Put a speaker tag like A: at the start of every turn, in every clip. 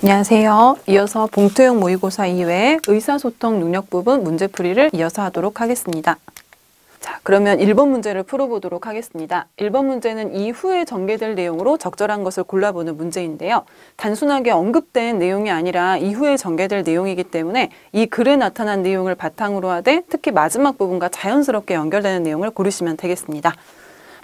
A: 안녕하세요. 이어서 봉투형 모의고사 이외에 의사소통 능력 부분 문제풀이를 이어서 하도록 하겠습니다. 자, 그러면 1번 문제를 풀어보도록 하겠습니다. 1번 문제는 이후에 전개될 내용으로 적절한 것을 골라보는 문제인데요. 단순하게 언급된 내용이 아니라 이후에 전개될 내용이기 때문에 이 글에 나타난 내용을 바탕으로 하되 특히 마지막 부분과 자연스럽게 연결되는 내용을 고르시면 되겠습니다.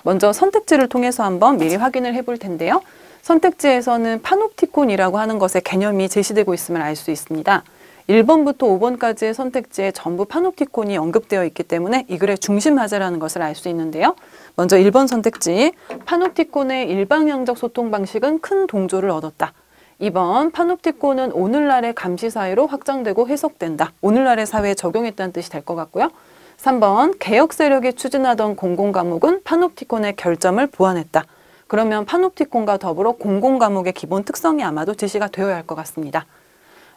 A: 먼저 선택지를 통해서 한번 미리 확인을 해볼 텐데요. 선택지에서는 파놉티콘이라고 하는 것의 개념이 제시되고 있음을 알 수 있습니다. 1번부터 5번까지의 선택지에 전부 파놉티콘이 언급되어 있기 때문에 이 글의 중심 화제라는 것을 알 수 있는데요. 먼저 1번 선택지, 파놉티콘의 일방향적 소통 방식은 큰 동조를 얻었다. 2번, 파놉티콘은 오늘날의 감시 사회로 확장되고 해석된다. 오늘날의 사회에 적용했다는 뜻이 될 것 같고요. 3번, 개혁 세력이 추진하던 공공과목은 파놉티콘의 결점을 보완했다. 그러면 파놉티콘과 더불어 공공과목의 기본 특성이 아마도 제시가 되어야 할 것 같습니다.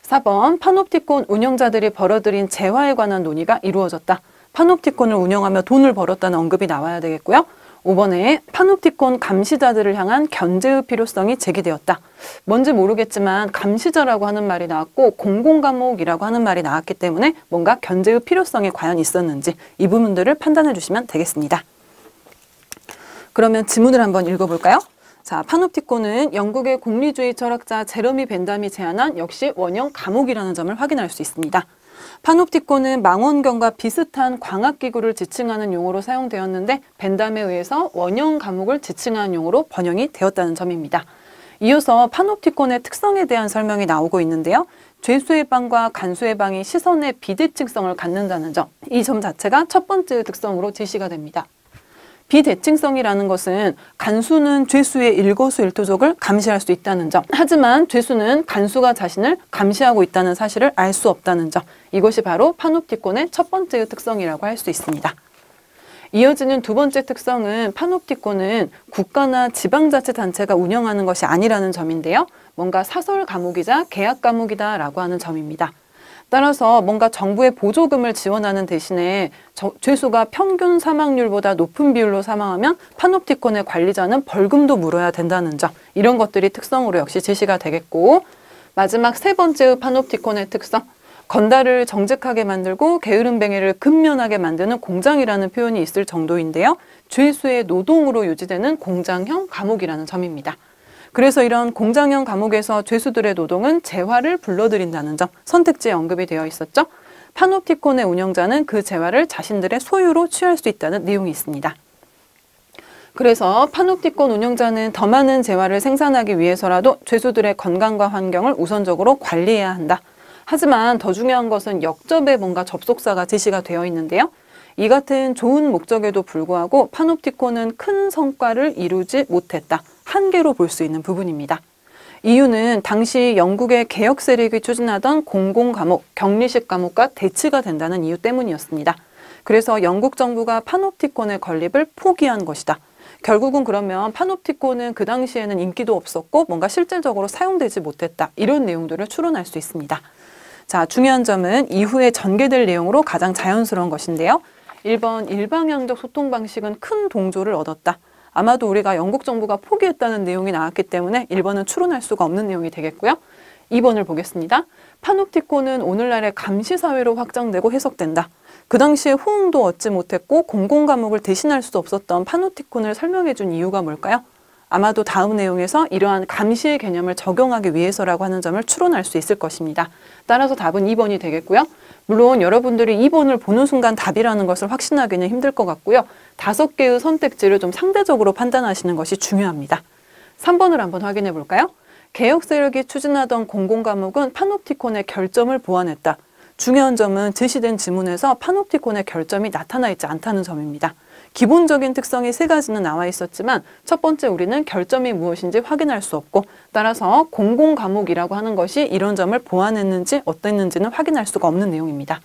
A: 4번, 파놉티콘 운영자들이 벌어들인 재화에 관한 논의가 이루어졌다. 파놉티콘을 운영하며 돈을 벌었다는 언급이 나와야 되겠고요. 5번에 파놉티콘 감시자들을 향한 견제의 필요성이 제기되었다. 뭔지 모르겠지만 감시자라고 하는 말이 나왔고 공공과목이라고 하는 말이 나왔기 때문에 뭔가 견제의 필요성이 과연 있었는지 이 부분들을 판단해 주시면 되겠습니다. 그러면 지문을 한번 읽어볼까요? 자, 파놉티콘은 영국의 공리주의 철학자 제러미 벤담이 제안한 역시 원형 감옥이라는 점을 확인할 수 있습니다. 파놉티콘은 망원경과 비슷한 광학기구를 지칭하는 용어로 사용되었는데 벤담에 의해서 원형 감옥을 지칭하는 용어로 번역이 되었다는 점입니다. 이어서 파놉티콘의 특성에 대한 설명이 나오고 있는데요. 죄수의 방과 간수의 방이 시선의 비대칭성을 갖는다는 점, 이 점 자체가 첫 번째 특성으로 제시가 됩니다. 비대칭성이라는 것은 간수는 죄수의 일거수일투족을 감시할 수 있다는 점, 하지만 죄수는 간수가 자신을 감시하고 있다는 사실을 알 수 없다는 점, 이것이 바로 파놉티콘의 첫 번째 특성이라고 할 수 있습니다. 이어지는 두 번째 특성은 파놉티콘은 국가나 지방자치단체가 운영하는 것이 아니라는 점인데요. 뭔가 사설 과목이자 계약 과목이다 라고 하는 점입니다. 따라서 뭔가 정부의 보조금을 지원하는 대신에 죄수가 평균 사망률보다 높은 비율로 사망하면 파놉티콘의 관리자는 벌금도 물어야 된다는 점, 이런 것들이 특성으로 역시 제시가 되겠고, 마지막 세 번째 파놉티콘의 특성, 건달을 정직하게 만들고 게으름뱅이를 근면하게 만드는 공장이라는 표현이 있을 정도인데요. 죄수의 노동으로 유지되는 공장형 감옥이라는 점입니다. 그래서 이런 공장형 감옥에서 죄수들의 노동은 재화를 불러들인다는 점, 선택지에 언급이 되어 있었죠. 파놉티콘의 운영자는 그 재화를 자신들의 소유로 취할 수 있다는 내용이 있습니다. 그래서 파놉티콘 운영자는 더 많은 재화를 생산하기 위해서라도 죄수들의 건강과 환경을 우선적으로 관리해야 한다. 하지만 더 중요한 것은 역접에 뭔가 접속사가 제시가 되어 있는데요. 이 같은 좋은 목적에도 불구하고 파놉티콘은 큰 성과를 이루지 못했다. 한계로 볼 수 있는 부분입니다. 이유는 당시 영국의 개혁 세력이 추진하던 공공과목, 격리식 과목과 대치가 된다는 이유 때문이었습니다. 그래서 영국 정부가 파놉티콘의 건립을 포기한 것이다. 결국은 그러면 파놉티콘은 그 당시에는 인기도 없었고 뭔가 실질적으로 사용되지 못했다. 이런 내용들을 추론할 수 있습니다. 자, 중요한 점은 이후에 전개될 내용으로 가장 자연스러운 것인데요. 1번, 일방향적 소통 방식은 큰 동조를 얻었다. 아마도 우리가 영국 정부가 포기했다는 내용이 나왔기 때문에 1번은 추론할 수가 없는 내용이 되겠고요. 2번을 보겠습니다. 파놉티콘은 오늘날의 감시사회로 확장되고 해석된다. 그 당시에 호응도 얻지 못했고 공공과목을 대신할 수 없었던 파놉티콘을 설명해 준 이유가 뭘까요? 아마도 다음 내용에서 이러한 감시의 개념을 적용하기 위해서라고 하는 점을 추론할 수 있을 것입니다. 따라서 답은 2번이 되겠고요. 물론 여러분들이 2번을 보는 순간 답이라는 것을 확신하기는 힘들 것 같고요. 5개의 선택지를 좀 상대적으로 판단하시는 것이 중요합니다. 3번을 한번 확인해 볼까요? 개혁 세력이 추진하던 공공과목은 파놉티콘의 결점을 보완했다. 중요한 점은 제시된 지문에서 파놉티콘의 결점이 나타나 있지 않다는 점입니다. 기본적인 특성이 3가지는 나와 있었지만 첫 번째 우리는 결점이 무엇인지 확인할 수 없고, 따라서 공공과목이라고 하는 것이 이런 점을 보완했는지 어땠는지는 확인할 수가 없는 내용입니다.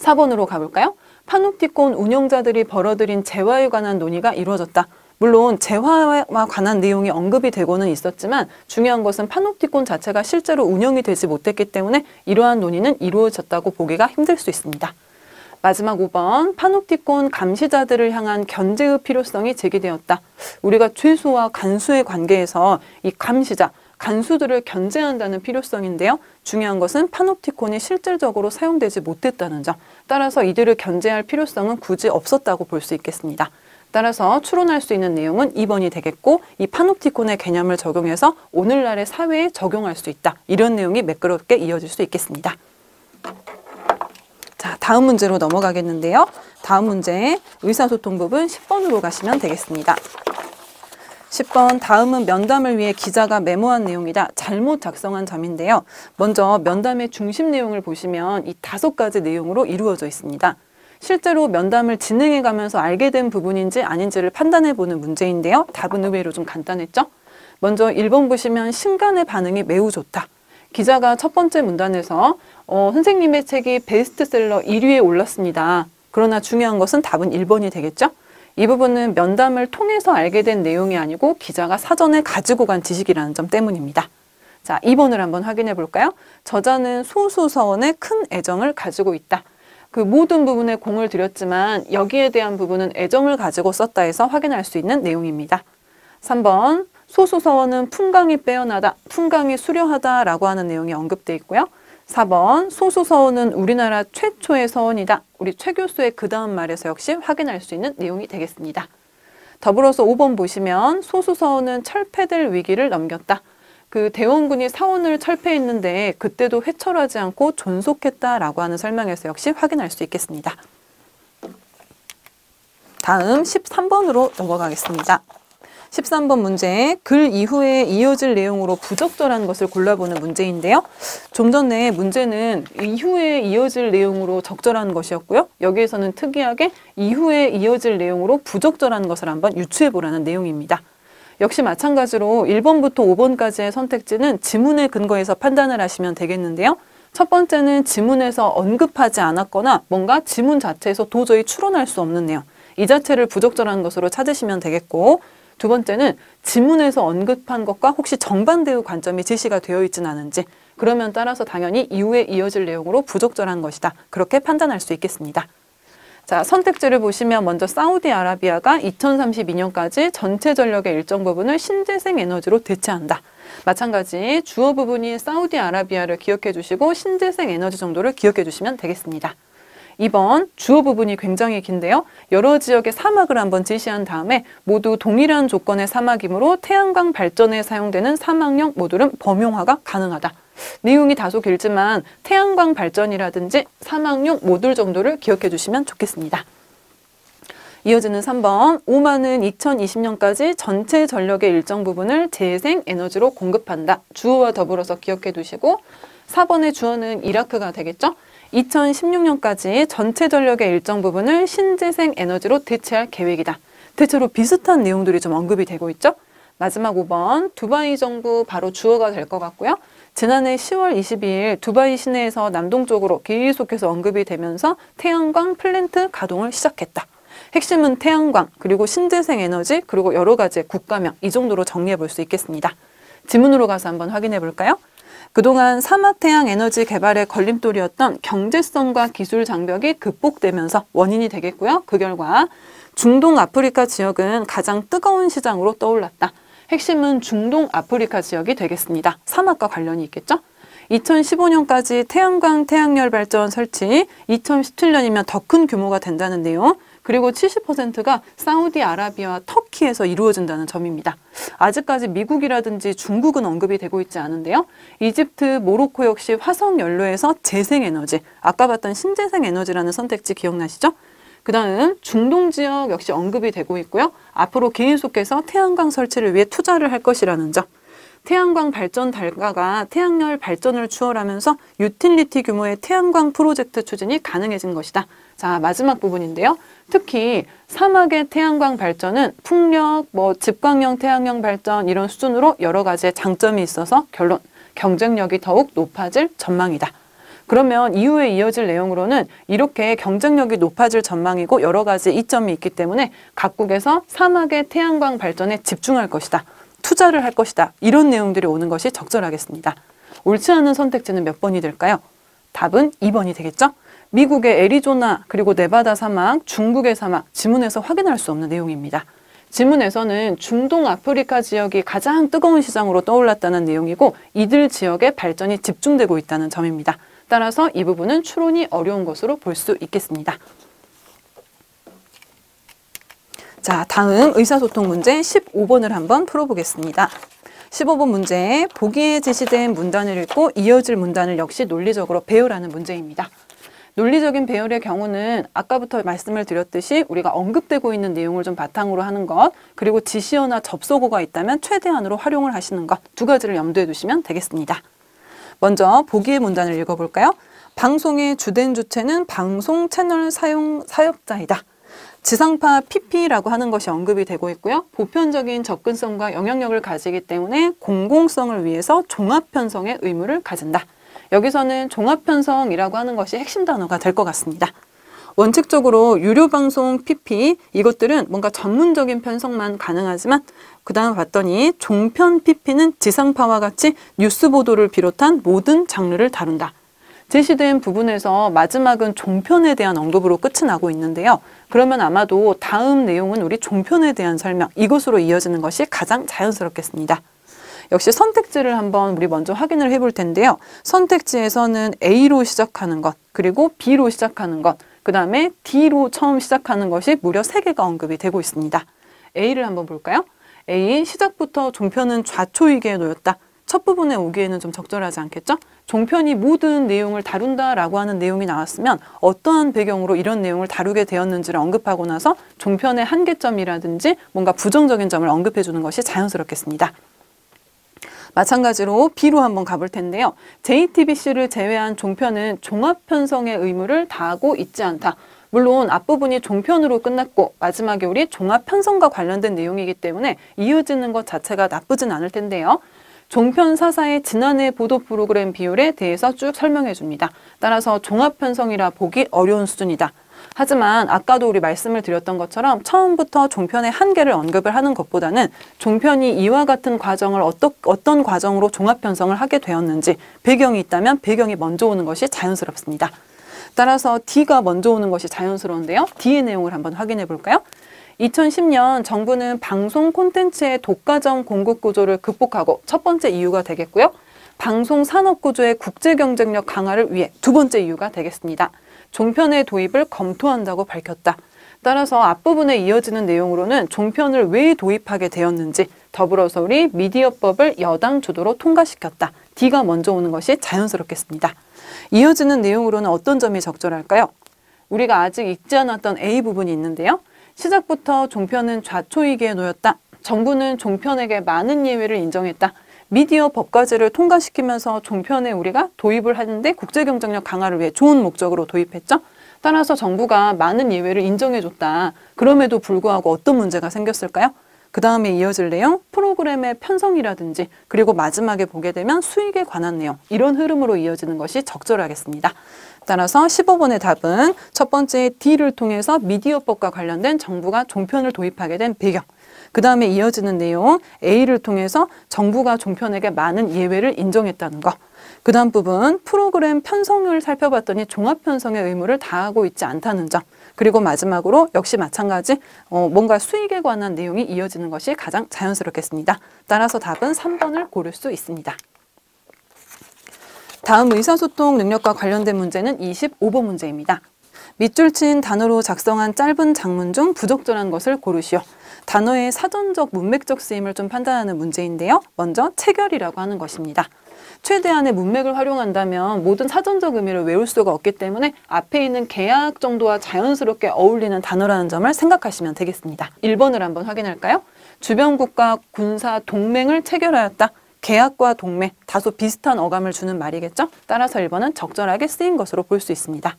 A: 4번으로 가볼까요? 파놉티콘 운영자들이 벌어들인 재화에 관한 논의가 이루어졌다. 물론 재화와 관한 내용이 언급이 되고는 있었지만 중요한 것은 파놉티콘 자체가 실제로 운영이 되지 못했기 때문에 이러한 논의는 이루어졌다고 보기가 힘들 수 있습니다. 마지막 5번, 파놉티콘 감시자들을 향한 견제의 필요성이 제기되었다. 우리가 죄수와 간수의 관계에서 이 감시자, 간수들을 견제한다는 필요성인데요. 중요한 것은 파놉티콘이 실질적으로 사용되지 못했다는 점. 따라서 이들을 견제할 필요성은 굳이 없었다고 볼 수 있겠습니다. 따라서 추론할 수 있는 내용은 2번이 되겠고, 이 파놉티콘의 개념을 적용해서 오늘날의 사회에 적용할 수 있다. 이런 내용이 매끄럽게 이어질 수 있겠습니다. 자, 다음 문제로 넘어가겠는데요. 다음 문제 의사소통 부분 10번으로 가시면 되겠습니다. 10번, 다음은 면담을 위해 기자가 메모한 내용이다. 잘못 작성한 점인데요. 먼저 면담의 중심 내용을 보시면 이 5가지 내용으로 이루어져 있습니다. 실제로 면담을 진행해 가면서 알게 된 부분인지 아닌지를 판단해 보는 문제인데요. 답은 의외로 좀 간단했죠? 먼저 1번 보시면 신간의 반응이 매우 좋다. 기자가 첫 번째 문단에서 선생님의 책이 베스트셀러 1위에 올랐습니다. 그러나 중요한 것은 답은 1번이 되겠죠? 이 부분은 면담을 통해서 알게 된 내용이 아니고 기자가 사전에 가지고 간 지식이라는 점 때문입니다. 자, 2번을 한번 확인해 볼까요? 저자는 소수서원에 큰 애정을 가지고 있다. 그 모든 부분에 공을 들였지만 여기에 대한 부분은 애정을 가지고 썼다 해서 확인할 수 있는 내용입니다. 3번, 소수서원은 풍강이 빼어나다, 풍강이 수려하다라고 하는 내용이 언급되어 있고요. 4번, 소수서원은 우리나라 최초의 서원이다. 우리 최 교수의 그 다음 말에서 역시 확인할 수 있는 내용이 되겠습니다. 더불어서 5번 보시면 소수서원은 철폐될 위기를 넘겼다. 그 대원군이 사원을 철폐했는데 그때도 회철하지 않고 존속했다라고 하는 설명에서 역시 확인할 수 있겠습니다. 다음 13번으로 넘어가겠습니다. 13번 문제, 글 이후에 이어질 내용으로 부적절한 것을 골라보는 문제인데요. 좀 전에 문제는 이후에 이어질 내용으로 적절한 것이었고요. 여기에서는 특이하게 이후에 이어질 내용으로 부적절한 것을 한번 유추해보라는 내용입니다. 역시 마찬가지로 1번부터 5번까지의 선택지는 지문에 근거해서 판단을 하시면 되겠는데요. 첫 번째는 지문에서 언급하지 않았거나 뭔가 지문 자체에서 도저히 추론할 수 없는 내용. 이 자체를 부적절한 것으로 찾으시면 되겠고, 두 번째는 지문에서 언급한 것과 혹시 정반대의 관점이 제시가 되어 있지는 않은지, 그러면 따라서 당연히 이후에 이어질 내용으로 부적절한 것이다. 그렇게 판단할 수 있겠습니다. 자, 선택지를 보시면 먼저 사우디아라비아가 2032년까지 전체 전력의 일정 부분을 신재생 에너지로 대체한다. 마찬가지 주어 부분이 사우디아라비아를 기억해 주시고 신재생 에너지 정도를 기억해 주시면 되겠습니다. 2번, 주어 부분이 굉장히 긴데요. 여러 지역의 사막을 한번 제시한 다음에 모두 동일한 조건의 사막이므로 태양광 발전에 사용되는 사막용 모듈은 범용화가 가능하다. 내용이 다소 길지만 태양광 발전이라든지 사막용 모듈 정도를 기억해 주시면 좋겠습니다. 이어지는 3번, 오만은 2020년까지 전체 전력의 일정 부분을 재생 에너지로 공급한다. 주어와 더불어서 기억해 두시고 4번의 주어는 이라크가 되겠죠? 2016년까지 전체 전력의 일정 부분을 신재생 에너지로 대체할 계획이다. 대체로 비슷한 내용들이 좀 언급이 되고 있죠? 마지막 5번, 두바이 정부 바로 주어가 될 것 같고요. 지난해 10월 22일 두바이 시내에서 남동쪽으로 계속해서 언급이 되면서 태양광 플랜트 가동을 시작했다. 핵심은 태양광, 그리고 신재생 에너지, 그리고 여러 가지의 국가명, 이 정도로 정리해 볼 수 있겠습니다. 지문으로 가서 한번 확인해 볼까요? 그동안 사막 태양 에너지 개발의 걸림돌이었던 경제성과 기술 장벽이 극복되면서 원인이 되겠고요. 그 결과 중동 아프리카 지역은 가장 뜨거운 시장으로 떠올랐다. 핵심은 중동 아프리카 지역이 되겠습니다. 사막과 관련이 있겠죠? 2015년까지 태양광 태양열 발전 설치, 2017년이면 더 큰 규모가 된다는 내용, 그리고 70%가 사우디아라비아와 터키에서 이루어진다는 점입니다. 아직까지 미국이라든지 중국은 언급이 되고 있지 않은데요. 이집트, 모로코 역시 화석연료에서 재생에너지, 아까 봤던 신재생에너지라는 선택지 기억나시죠? 그 다음 중동 지역 역시 언급이 되고 있고요. 앞으로 계속해서 태양광 설치를 위해 투자를 할 것이라는 점. 태양광 발전 달가가 태양열 발전을 추월하면서 유틸리티 규모의 태양광 프로젝트 추진이 가능해진 것이다. 자, 마지막 부분인데요. 특히 사막의 태양광 발전은 풍력, 집광형 태양광 발전 이런 수준으로 여러 가지의 장점이 있어서 결론, 경쟁력이 더욱 높아질 전망이다. 그러면 이후에 이어질 내용으로는 이렇게 경쟁력이 높아질 전망이고 여러 가지 이점이 있기 때문에 각국에서 사막의 태양광 발전에 집중할 것이다. 투자를 할 것이다. 이런 내용들이 오는 것이 적절하겠습니다. 옳지 않은 선택지는 몇 번이 될까요? 답은 2번이 되겠죠? 미국의 애리조나 그리고 네바다 사막, 중국의 사막, 지문에서 확인할 수 없는 내용입니다. 지문에서는 중동 아프리카 지역이 가장 뜨거운 시장으로 떠올랐다는 내용이고 이들 지역의 발전이 집중되고 있다는 점입니다. 따라서 이 부분은 추론이 어려운 것으로 볼 수 있겠습니다. 자, 다음 의사소통 문제 15번을 한번 풀어보겠습니다. 15번 문제, 보기에 제시된 문단을 읽고 이어질 문단을 역시 논리적으로 배열하는 문제입니다. 논리적인 배열의 경우는 아까부터 말씀을 드렸듯이 우리가 언급되고 있는 내용을 좀 바탕으로 하는 것, 그리고 지시어나 접속어가 있다면 최대한으로 활용을 하시는 것, 두 가지를 염두에 두시면 되겠습니다. 먼저 보기의 문단을 읽어볼까요? 방송의 주된 주체는 방송 채널 사역자이다. 지상파 PP라고 하는 것이 언급이 되고 있고요. 보편적인 접근성과 영향력을 가지기 때문에 공공성을 위해서 종합편성의 의무를 가진다. 여기서는 종합편성이라고 하는 것이 핵심 단어가 될 것 같습니다. 원칙적으로 유료방송 PP 이것들은 뭔가 전문적인 편성만 가능하지만 그 다음 봤더니 종편 PP는 지상파와 같이 뉴스 보도를 비롯한 모든 장르를 다룬다. 제시된 부분에서 마지막은 종편에 대한 언급으로 끝이 나고 있는데요. 그러면 아마도 다음 내용은 우리 종편에 대한 설명, 이것으로 이어지는 것이 가장 자연스럽겠습니다. 역시 선택지를 한번 우리 먼저 확인을 해볼 텐데요. 선택지에서는 A로 시작하는 것, 그리고 B로 시작하는 것, 그 다음에 D로 처음 시작하는 것이 무려 3개가 언급이 되고 있습니다. A를 한번 볼까요? A, 시작부터 종편은 좌초이게 놓였다. 첫 부분에 오기에는 좀 적절하지 않겠죠? 종편이 모든 내용을 다룬다라고 하는 내용이 나왔으면 어떠한 배경으로 이런 내용을 다루게 되었는지를 언급하고 나서 종편의 한계점이라든지 뭔가 부정적인 점을 언급해 주는 것이 자연스럽겠습니다. 마찬가지로 B로 한번 가볼 텐데요. JTBC를 제외한 종편은 종합편성의 의무를 다하고 있지 않다. 물론 앞부분이 종편으로 끝났고 마지막에 우리 종합편성과 관련된 내용이기 때문에 이어지는 것 자체가 나쁘진 않을 텐데요. 종편 4사의 지난해 보도 프로그램 비율에 대해서 쭉 설명해 줍니다. 따라서 종합편성이라 보기 어려운 수준이다. 하지만 아까도 우리 말씀을 드렸던 것처럼 처음부터 종편의 한계를 언급을 하는 것보다는 종편이 이와 같은 과정을 어떤 과정으로 종합편성을 하게 되었는지 배경이 있다면 배경이 먼저 오는 것이 자연스럽습니다. 따라서 D가 먼저 오는 것이 자연스러운데요. D의 내용을 한번 확인해 볼까요? 2010년 정부는 방송 콘텐츠의 독과점 공급 구조를 극복하고 첫 번째 이유가 되겠고요. 방송 산업 구조의 국제 경쟁력 강화를 위해 두 번째 이유가 되겠습니다. 종편의 도입을 검토한다고 밝혔다. 따라서 앞부분에 이어지는 내용으로는 종편을 왜 도입하게 되었는지, 더불어서 우리 미디어법을 여당 주도로 통과시켰다. D가 먼저 오는 것이 자연스럽겠습니다. 이어지는 내용으로는 어떤 점이 적절할까요? 우리가 아직 읽지 않았던 A 부분이 있는데요. 시작부터 종편은 좌초이기에 놓였다. 정부는 종편에게 많은 예외를 인정했다. 미디어 법과제를 통과시키면서 종편에 우리가 도입을 하는데 국제 경쟁력 강화를 위해 좋은 목적으로 도입했죠. 따라서 정부가 많은 예외를 인정해줬다. 그럼에도 불구하고 어떤 문제가 생겼을까요? 그 다음에 이어질 내용, 프로그램의 편성이라든지 그리고 마지막에 보게 되면 수익에 관한 내용, 이런 흐름으로 이어지는 것이 적절하겠습니다. 따라서 15번의 답은 첫 번째 D를 통해서 미디어법과 관련된 정부가 종편을 도입하게 된 배경, 그 다음에 이어지는 내용 A를 통해서 정부가 종편에게 많은 예외를 인정했다는 것, 그 다음 부분 프로그램 편성을 살펴봤더니 종합편성의 의무를 다하고 있지 않다는 점, 그리고 마지막으로 역시 마찬가지 뭔가 수익에 관한 내용이 이어지는 것이 가장 자연스럽겠습니다. 따라서 답은 3번을 고를 수 있습니다. 다음 의사소통 능력과 관련된 문제는 25번 문제입니다. 밑줄 친 단어로 작성한 짧은 장문 중 부적절한 것을 고르시오. 단어의 사전적 문맥적 쓰임을 좀 판단하는 문제인데요. 먼저 체결이라고 하는 것입니다. 최대한의 문맥을 활용한다면 모든 사전적 의미를 외울 수가 없기 때문에 앞에 있는 계약 정도와 자연스럽게 어울리는 단어라는 점을 생각하시면 되겠습니다. 1번을 한번 확인할까요? 주변국가 군사 동맹을 체결하였다. 계약과 동맹, 다소 비슷한 어감을 주는 말이겠죠? 따라서 1번은 적절하게 쓰인 것으로 볼 수 있습니다.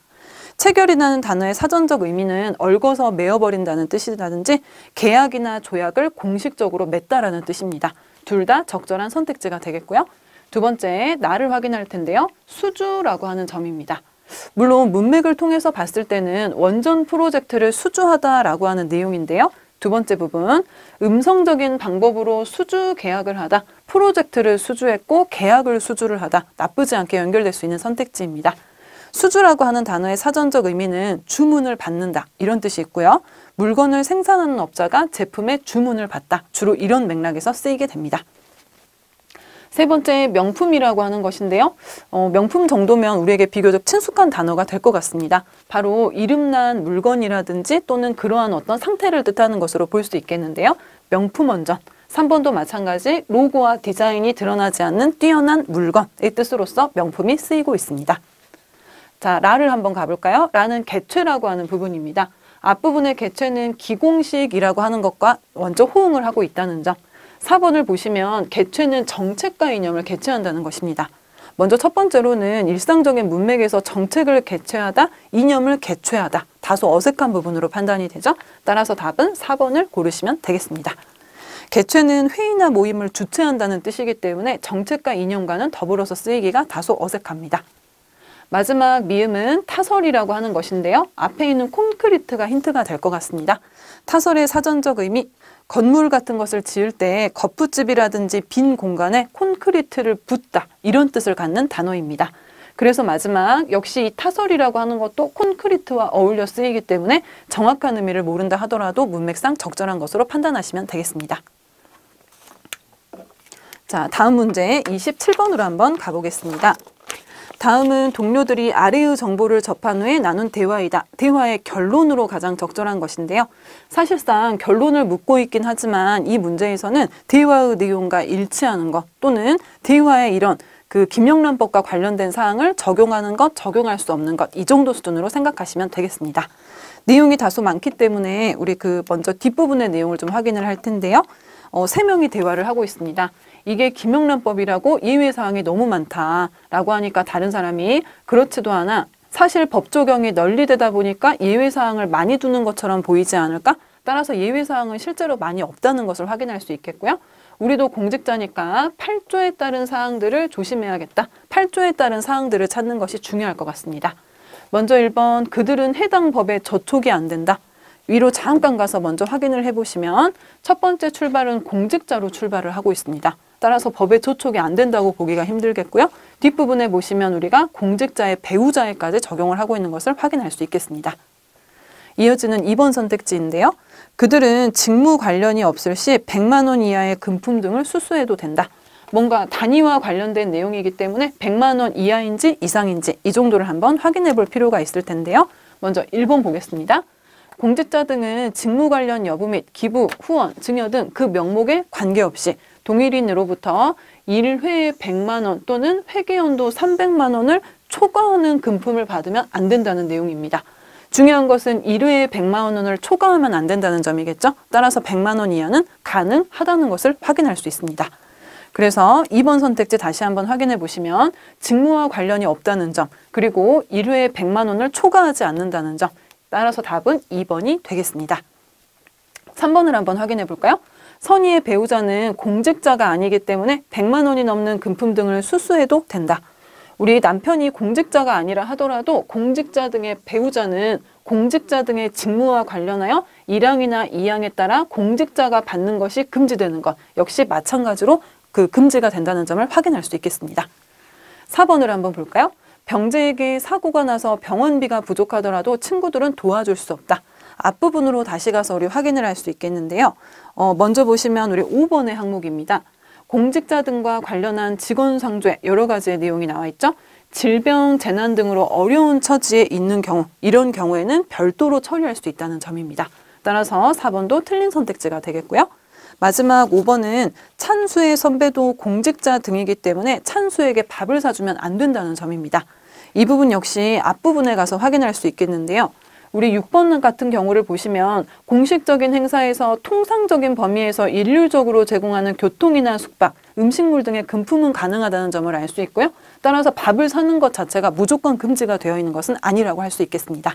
A: 체결이라는 단어의 사전적 의미는 얽어서 메어버린다는 뜻이라든지 계약이나 조약을 공식적으로 맺다라는 뜻입니다. 둘 다 적절한 선택지가 되겠고요. 두 번째, 나를 확인할 텐데요. 수주라고 하는 점입니다. 물론 문맥을 통해서 봤을 때는 원전 프로젝트를 수주하다라고 하는 내용인데요. 두 번째 부분, 음성적인 방법으로 수주 계약을 하다, 프로젝트를 수주했고 계약을 수주를 하다, 나쁘지 않게 연결될 수 있는 선택지입니다. 수주라고 하는 단어의 사전적 의미는 주문을 받는다, 이런 뜻이 있고요. 물건을 생산하는 업자가 제품의 주문을 받다. 주로 이런 맥락에서 쓰이게 됩니다. 세 번째, 명품이라고 하는 것인데요. 명품 정도면 우리에게 비교적 친숙한 단어가 될 것 같습니다. 바로 이름난 물건이라든지 또는 그러한 어떤 상태를 뜻하는 것으로 볼 수 있겠는데요. 명품 원전. 3번도 마찬가지 로고와 디자인이 드러나지 않는 뛰어난 물건의 뜻으로서 명품이 쓰이고 있습니다. 자, 라를 한번 가볼까요? 라는 개최라고 하는 부분입니다. 앞부분의 개최는 기공식이라고 하는 것과 먼저 호응을 하고 있다는 점. 4번을 보시면 개최는 정책과 이념을 개최한다는 것입니다. 먼저 첫 번째로는 일상적인 문맥에서 정책을 개최하다, 이념을 개최하다. 다소 어색한 부분으로 판단이 되죠. 따라서 답은 4번을 고르시면 되겠습니다. 개최는 회의나 모임을 주최한다는 뜻이기 때문에 정책과 이념과는 더불어서 쓰이기가 다소 어색합니다. 마지막 미음은 타설이라고 하는 것인데요. 앞에 있는 콘크리트가 힌트가 될 것 같습니다. 타설의 사전적 의미, 건물 같은 것을 지을 때 겉붙집이라든지 빈 공간에 콘크리트를 붓다 이런 뜻을 갖는 단어입니다. 그래서 마지막 역시 이 타설이라고 하는 것도 콘크리트와 어울려 쓰이기 때문에 정확한 의미를 모른다 하더라도 문맥상 적절한 것으로 판단하시면 되겠습니다. 자, 다음 문제 27번으로 한번 가보겠습니다. 다음은 동료들이 아래의 정보를 접한 후에 나눈 대화이다. 대화의 결론으로 가장 적절한 것인데요. 사실상 결론을 묻고 있긴 하지만 이 문제에서는 대화의 내용과 일치하는 것 또는 대화의 이런 김영란법과 관련된 사항을 적용하는 것, 적용할 수 없는 것 이 정도 수준으로 생각하시면 되겠습니다. 내용이 다소 많기 때문에 우리 먼저 뒷부분의 내용을 좀 확인을 할 텐데요. 3명이 대화를 하고 있습니다. 이게 김영란법이라고 예외사항이 너무 많다라고 하니까 다른 사람이 그렇지도 않아. 사실 법 적용이 널리되다 보니까 예외사항을 많이 두는 것처럼 보이지 않을까? 따라서 예외사항은 실제로 많이 없다는 것을 확인할 수 있겠고요. 우리도 공직자니까 8조에 따른 사항들을 조심해야겠다. 8조에 따른 사항들을 찾는 것이 중요할 것 같습니다. 먼저 1번, 그들은 해당 법에 저촉이 안 된다. 위로 잠깐 가서 먼저 확인을 해보시면 첫 번째 출발은 공직자로 출발을 하고 있습니다. 따라서 법에 저촉이 안 된다고 보기가 힘들겠고요. 뒷부분에 보시면 우리가 공직자의 배우자에까지 적용을 하고 있는 것을 확인할 수 있겠습니다. 이어지는 2번 선택지인데요. 그들은 직무 관련이 없을 시 100만 원 이하의 금품 등을 수수해도 된다. 뭔가 단위와 관련된 내용이기 때문에 100만 원 이하인지 이상인지 이 정도를 한번 확인해 볼 필요가 있을 텐데요. 먼저 1번 보겠습니다. 공직자 등은 직무 관련 여부 및 기부, 후원, 증여 등 그 명목에 관계없이 동일인으로부터 1회에 100만 원 또는 회계연도 300만 원을 초과하는 금품을 받으면 안 된다는 내용입니다. 중요한 것은 1회에 100만 원을 초과하면 안 된다는 점이겠죠. 따라서 100만 원 이하는 가능하다는 것을 확인할 수 있습니다. 그래서 2번 선택지 다시 한번 확인해 보시면 직무와 관련이 없다는 점, 그리고 1회에 100만 원을 초과하지 않는다는 점, 따라서 답은 2번이 되겠습니다. 3번을 한번 확인해 볼까요? 선의의 배우자는 공직자가 아니기 때문에 100만 원이 넘는 금품 등을 수수해도 된다. 우리 남편이 공직자가 아니라 하더라도 공직자 등의 배우자는 공직자 등의 직무와 관련하여 1항이나 2항에 따라 공직자가 받는 것이 금지되는 것 역시 마찬가지로 금지가 된다는 점을 확인할 수 있겠습니다. 4번을 한번 볼까요? 병재에게 사고가 나서 병원비가 부족하더라도 친구들은 도와줄 수 없다. 앞부분으로 다시 가서 우리 확인을 할 수 있겠는데요. 먼저 보시면 우리 5번의 항목입니다. 공직자 등과 관련한 직원 상죄 여러 가지의 내용이 나와 있죠. 질병, 재난 등으로 어려운 처지에 있는 경우, 이런 경우에는 별도로 처리할 수 있다는 점입니다. 따라서 4번도 틀린 선택지가 되겠고요. 마지막 5번은 찬수의 선배도 공직자 등이기 때문에 찬수에게 밥을 사주면 안 된다는 점입니다. 이 부분 역시 앞부분에 가서 확인할 수 있겠는데요. 우리 6번 같은 경우를 보시면 공식적인 행사에서 통상적인 범위에서 일률적으로 제공하는 교통이나 숙박, 음식물 등의 금품은 가능하다는 점을 알 수 있고요. 따라서 밥을 사는 것 자체가 무조건 금지가 되어 있는 것은 아니라고 할 수 있겠습니다.